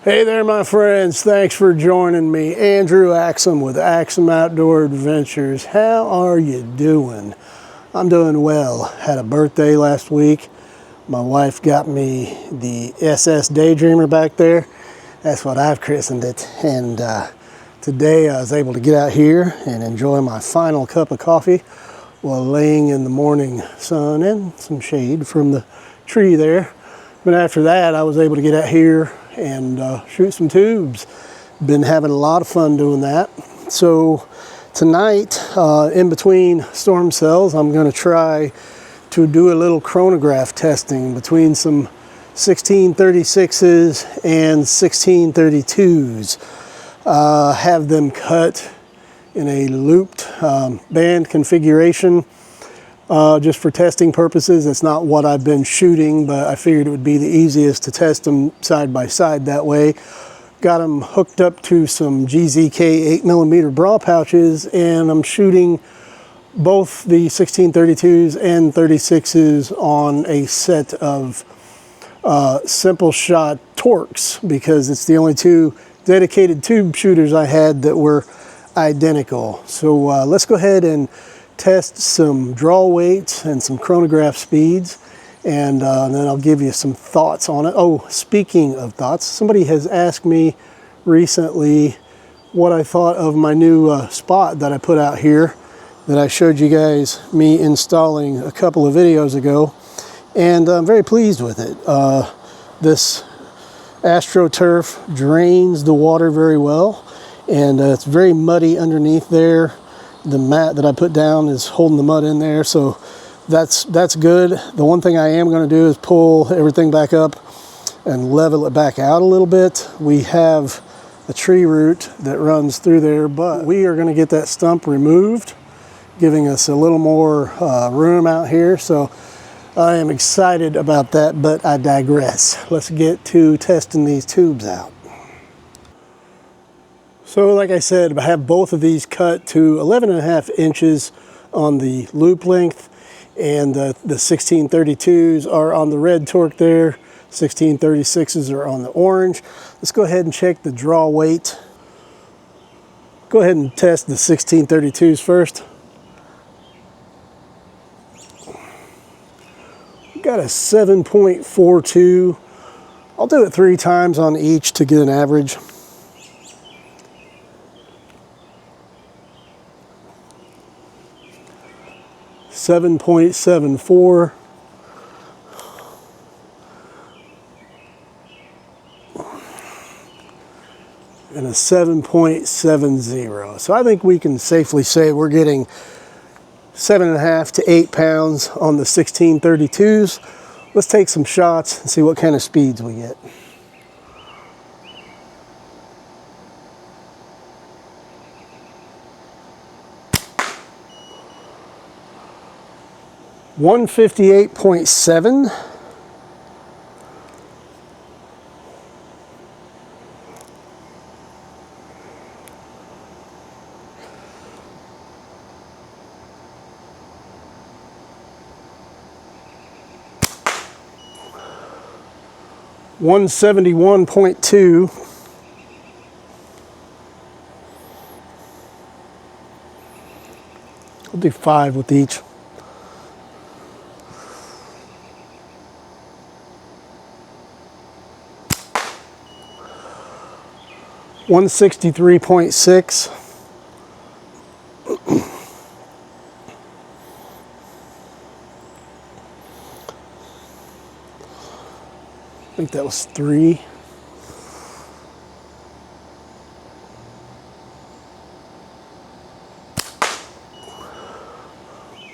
Hey there, my friends. Thanks for joining me. Andrew Axum with Axum Outdoor Adventures. How are you doing? I'm doing well. Had a birthday last week. My wife got me the SS Daydreamer back there. That's what I've christened it. And today I was able to get out here and enjoy my final cup of coffee while laying in the morning sun and some shade from the tree there. But after that, I was able to get out here and shoot some tubes. Been having a lot of fun doing that. So tonight, in between storm cells, I'm going to try to do a little chronograph testing between some 1636s and 1632s. Have them cut in a looped band configuration. Just for testing purposes. It's not what I've been shooting, but I figured it would be the easiest to test them side by side that way. Got them hooked up to some GZK 8mm bra pouches, and I'm shooting both the 1632s and 36s on a set of simple shot Torx, because it's the only two dedicated tube shooters I had that were identical. So let's go ahead and test some draw weights and some chronograph speeds, and then I'll give you some thoughts on it. Oh, speaking of thoughts, somebody has asked me recently what I thought of my new spot that I put out here that I showed you guys me installing a couple of videos ago, and I'm very pleased with it. This AstroTurf drains the water very well, and it's very muddy underneath there. The mat that I put down is holding the mud in there, so that's good. The one thing I am going to do is pull everything back up and level it back out a little bit. We have a tree root that runs through there, but we are going to get that stump removed, giving us a little more room out here. So I am excited about that, but I digress. Let's get to testing these tubes out. So like I said, I have both of these cut to 11.5 inches on the loop length, and the 1632s are on the red torque there. 1636s are on the orange. Let's go ahead and check the draw weight. Go ahead and test the 1632s first. Got a 7.42. I'll do it 3 times on each to get an average. 7.74, and a 7.70. So I think we can safely say we're getting 7.5 to 8 pounds on the 1632s. Let's take some shots and see what kind of speeds we get. .7 171.2. I'll do 5 with each. 163.6. I think that was 3.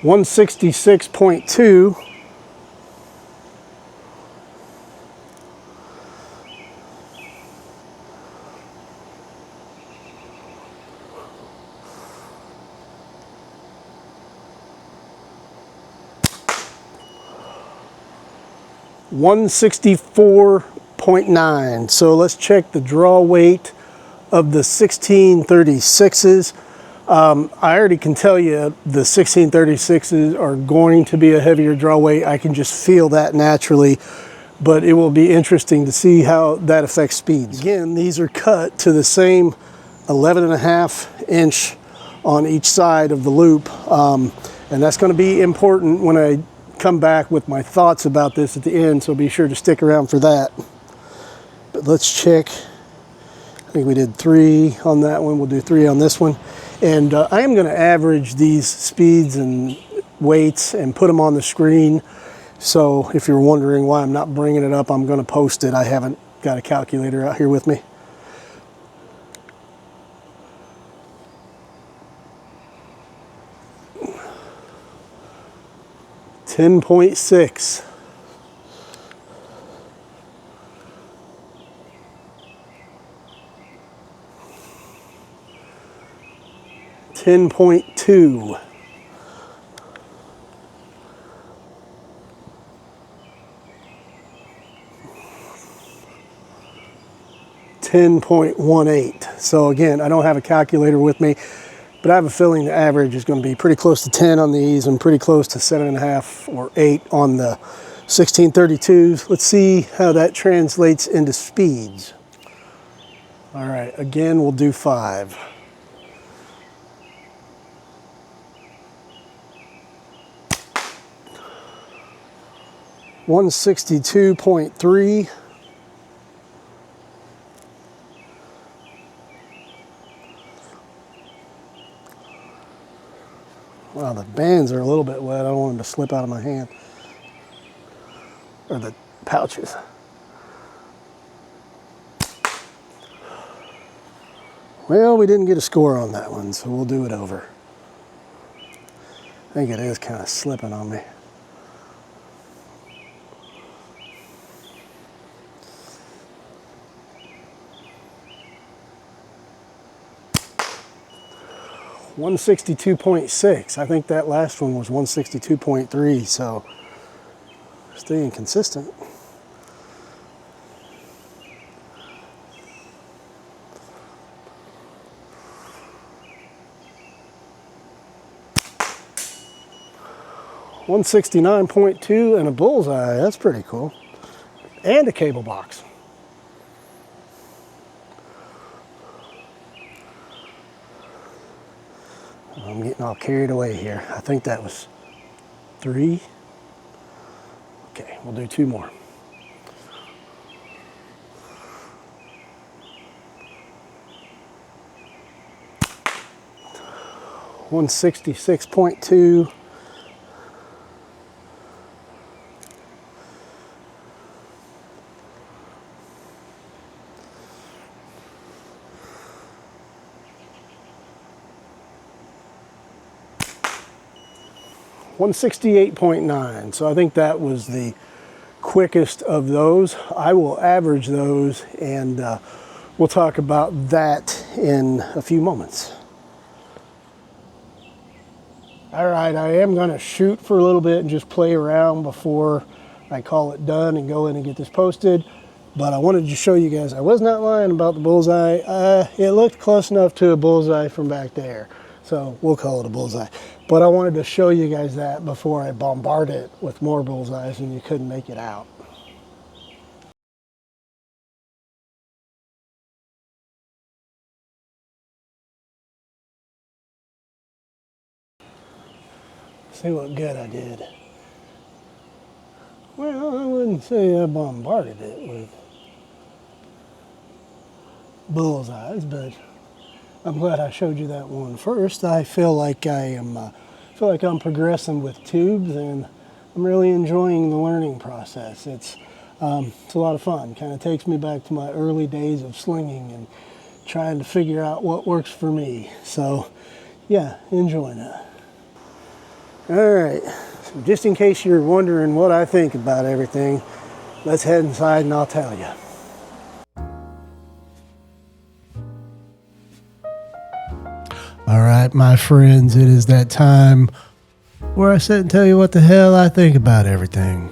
.166.2. 164.9. So let's check the draw weight of the 1636s. I already can tell you the 1636s are going to be a heavier draw weight. I can just feel that naturally but it will be interesting to see how that affects speeds. Again, these are cut to the same 11.5 inch on each side of the loop, and that's going to be important when I come back with my thoughts about this at the end, so be sure to stick around for that. But let's check. I think we did 3 on that one. We'll do 3 on this one. And I am going to average these speeds and weights and put them on the screen. So if you're wondering why I'm not bringing it up, I'm going to post it. I haven't got a calculator out here with me. $10.6. $10.2. $10.18. So again, I don't have a calculator with me, but I have a feeling the average is going to be pretty close to 10 on these and pretty close to 7.5 or 8 on the 1632s. Let's see how that translates into speeds. All right, again, we'll do 5. $162.3. Wow, the bands are a little bit wet. I don't want them to slip out of my hand. Or the pouches. Well, we didn't get a score on that one, so we'll do it over. I think it is kind of slipping on me. $162.6. I think that last one was 162.3, so staying consistent. $169.2 and a bullseye. That's pretty cool. And a cable box. I'm getting all carried away here. I think that was 3. Okay, we'll do 2 more. $166.2. $168.9. So I think that was the quickest of those. I will average those, and we'll talk about that in a few moments. All right, I am going to shoot for a little bit and just play around before I call it done and go in and get this posted. But I wanted to show you guys, I was not lying about the bullseye. It looked close enough to a bullseye from back there. So we'll call it a bullseye. But I wanted to show you guys that before I bombard it with more bullseyes and you couldn't make it out. See what good I did. Well, I wouldn't say I bombarded it with bullseyes, but I'm glad I showed you that one first. I feel like I'm progressing with tubes, and I'm really enjoying the learning process. It's a lot of fun. Kind of takes me back to my early days of slinging and trying to figure out what works for me. So, yeah, enjoying it. All right. So just in case you're wondering what I think about everything, let's head inside and I'll tell you. All right, my friends, it is that time where I sit and tell you what the hell I think about everything.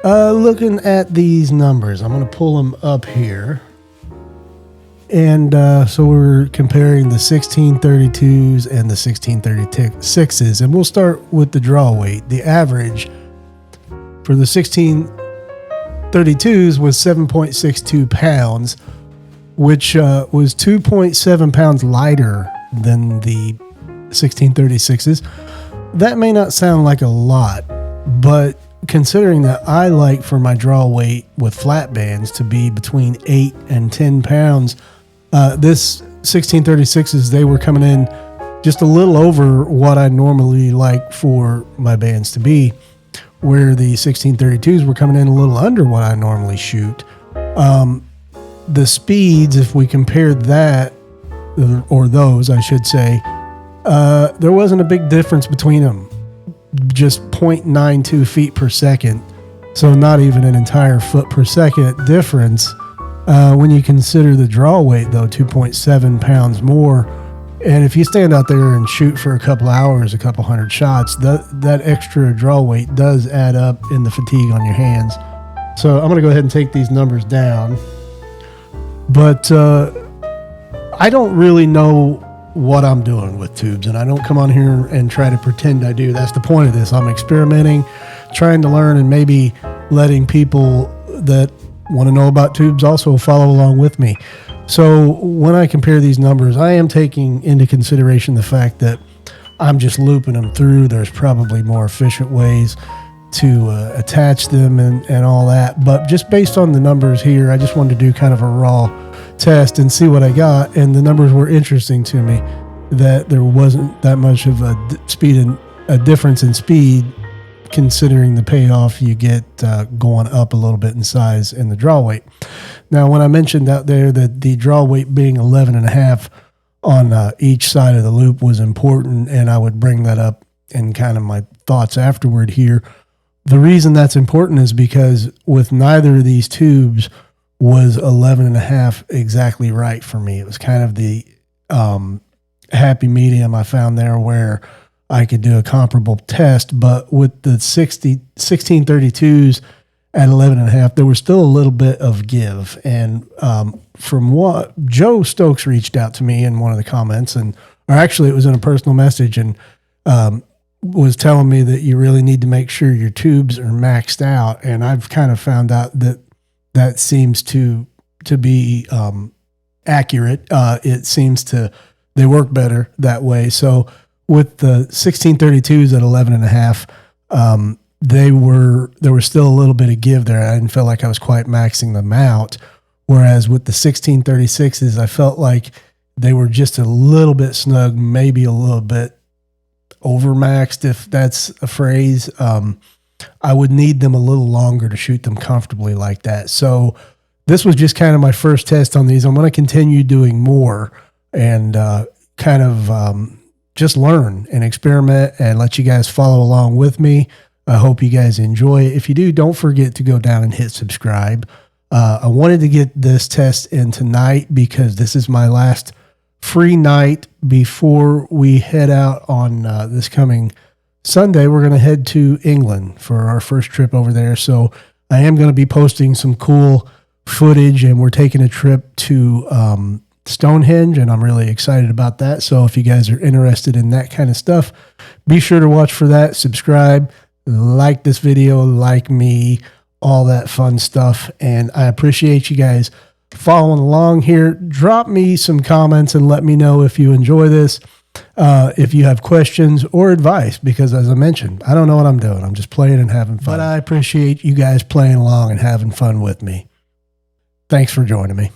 Looking at these numbers, I'm going to pull them up here. And so we're comparing the 1632s and the 1636s. And we'll start with the draw weight. The average for the 16 1632s was 7.62 pounds, which was 2.7 pounds lighter than the 1636s. That may not sound like a lot, but considering that I like for my draw weight with flat bands to be between 8 and 10 pounds, this 1636s, they were coming in just a little over what I normally like for my bands to be, where the 1632s were coming in a little under what I normally shoot. The speeds, if we compared that, or those, I should say, there wasn't a big difference between them, just 0.92 feet per second. So not even an entire foot per second difference. When you consider the draw weight, though, 2.7 pounds more. And if you stand out there and shoot for a couple hours, a couple hundred shots, that extra draw weight does add up in the fatigue on your hands. So I'm going to go ahead and take these numbers down. But I don't really know what I'm doing with tubes, and I don't come on here and try to pretend I do. That's the point of this. I'm experimenting, trying to learn, and maybe letting people that want to know about tubes also follow along with me. So when I compare these numbers, I am taking into consideration the fact that I'm just looping them through. There's probably more efficient ways to attach them and all that. But just based on the numbers here, I just wanted to do kind of a raw test and see what I got. And the numbers were interesting to me, that there wasn't that much of a difference in speed, considering the payoff you get going up a little bit in size in the draw weight. Now, when I mentioned out there that the draw weight being 11.5 on each side of the loop was important, and I would bring that up in kind of my thoughts afterward here, the reason that's important is because with neither of these tubes was 11.5 exactly right for me. It was kind of the happy medium I found there where I could do a comparable test, but with the 1632s at 11.5, there was still a little bit of give. And from what Joe Stokes reached out to me in one of the comments, or actually it was in a personal message, and was telling me that you really need to make sure your tubes are maxed out. And I've kind of found out that seems to be accurate. It seems they work better that way. So with the 1632s at 11.5, there was still a little bit of give there. I didn't feel like I was quite maxing them out. Whereas with the 1636s, I felt like they were just a little bit snug, maybe a little bit overmaxed, if that's a phrase. I would need them a little longer to shoot them comfortably like that. So this was just kind of my first test on these. I'm going to continue doing more and kind of just learn and experiment and let you guys follow along with me. I hope you guys enjoy it. If you do, don't forget to go down and hit subscribe. I wanted to get this test in tonight because this is my last free night before we head out on this coming Sunday. We're going to head to England for our first trip over there. So I am going to be posting some cool footage, and we're taking a trip to Stonehenge, and I'm really excited about that. So if you guys are interested in that kind of stuff, be sure to watch for that. Subscribe, like this video, like me, all that fun stuff. And I appreciate you guys following along here. Drop me some comments and let me know if you enjoy this, if you have questions or advice, because as I mentioned, I don't know what I'm doing. I'm just playing and having fun. But I appreciate you guys playing along and having fun with me. Thanks for joining me.